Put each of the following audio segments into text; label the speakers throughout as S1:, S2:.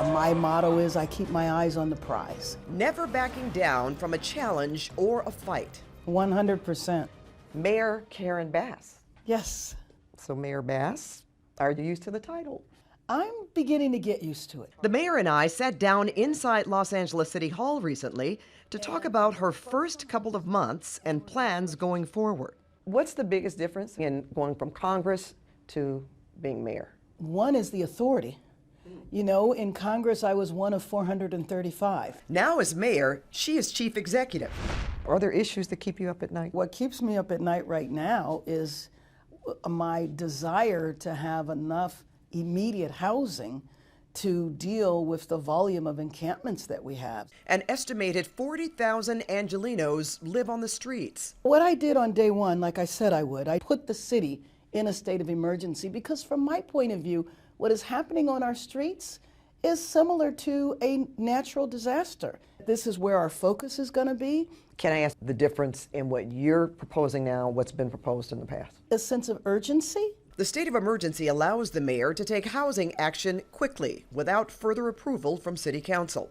S1: My motto is I keep my eyes on the prize.
S2: Never backing down from a challenge or a fight.
S1: 100%.
S3: Mayor Karen Bass.
S1: Yes.
S3: So Mayor Bass, are you used to the title?
S1: I'm beginning to get used to it.
S2: The mayor and I sat down inside Los Angeles City Hall recently to talk about her first couple of months and plans going forward.
S3: What's the biggest difference in going from Congress to being mayor?
S1: One is the authority. You know, in Congress, I was one of 435.
S2: Now as mayor, she is chief executive.
S3: Are there issues that keep you up at night?
S1: What keeps me up at night right now is my desire to have enough immediate housing to deal with the volume of encampments that we have.
S2: An estimated 40,000 Angelenos live on the streets.
S1: What I did on day one, like I said I would, I put the city in a state of emergency because from my point of view, what is happening on our streets is similar to a natural disaster. This is where our focus is going to be.
S3: Can I ask the difference in what you're proposing now, what's been proposed in the past?
S1: A sense of urgency.
S2: The state of emergency allows the mayor to take housing action quickly without further approval from city council.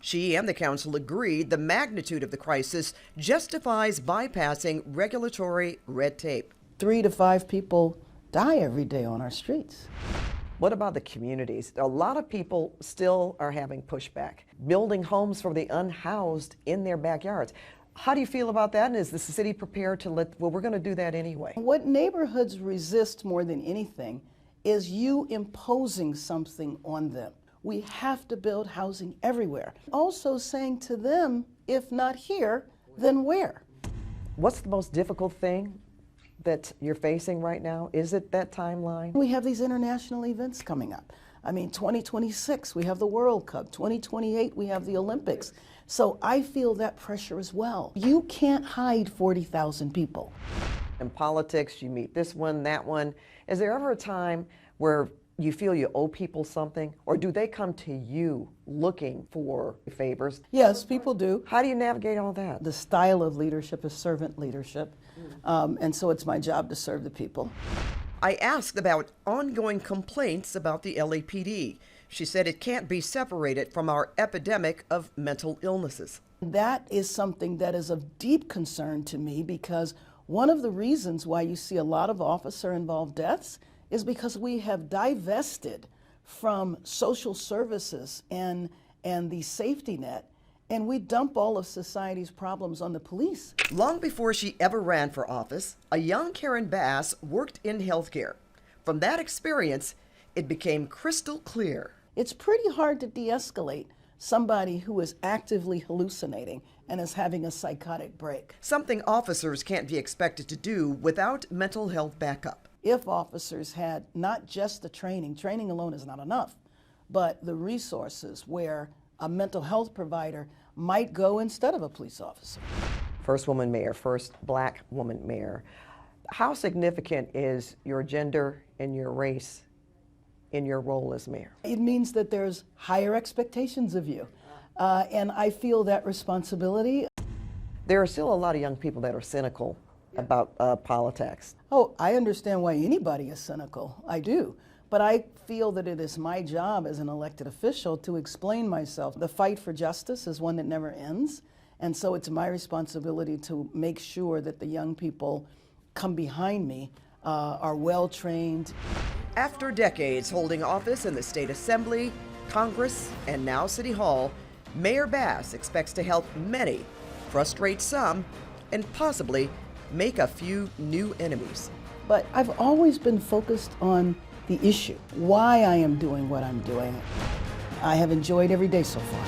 S2: She and the council agreed the magnitude of the crisis justifies bypassing regulatory red tape.
S1: 3 to 5 people die every day on our streets.
S3: What about the communities? A lot of people still are having pushback, building homes for the unhoused in their backyards. How do you feel about that? And is the city prepared to well, we're going to do that anyway?
S1: What neighborhoods resist more than anything is you imposing something on them. We have to build housing everywhere. Also saying to them, if not here, then where?
S3: What's the most difficult thing that you're facing right now? Is it that timeline?
S1: We have these international events coming up. I mean, 2026, we have the World Cup. 2028, we have the Olympics. So I feel that pressure as well. You can't hide 40,000 people.
S3: In politics, you meet this one, that one. Is there ever a time where you feel you owe people something? Or do they come to you looking for favors?
S1: Yes, people do.
S3: How do you navigate all that?
S1: The style of leadership is servant leadership. And so it's my job to serve the people.
S2: I asked about ongoing complaints about the LAPD. She said it can't be separated from our epidemic of mental illnesses.
S1: That is something that is of deep concern to me because one of the reasons why you see a lot of officer-involved deaths is because we have divested from social services and the safety net, and we dump all of society's problems on the police.
S2: Long before she ever ran for office, a young Karen Bass worked in healthcare. From that experience, it became crystal clear.
S1: It's pretty hard to de-escalate somebody who is actively hallucinating and is having a psychotic break.
S2: Something officers can't be expected to do without mental health backup.
S1: If officers had not just the training alone is not enough, but the resources where a mental health provider might go instead of a police officer.
S3: First woman mayor, first black woman mayor. How significant is your gender and your race in your role as mayor?
S1: It means that there's higher expectations of you, and I feel that responsibility.
S3: There are still a lot of young people that are cynical about politics.
S1: Oh, I understand why anybody is cynical. I do. But I feel that it is my job as an elected official to explain myself. The fight for justice is one that never ends, and so it's my responsibility to make sure that the young people come behind me are well trained.
S2: After decades holding office in the state assembly, Congress, and now City Hall, Mayor Bass expects to help many, frustrate some, and possibly make a few new enemies.
S1: But I've always been focused on the issue, why I am doing what I'm doing. I have enjoyed every day so far.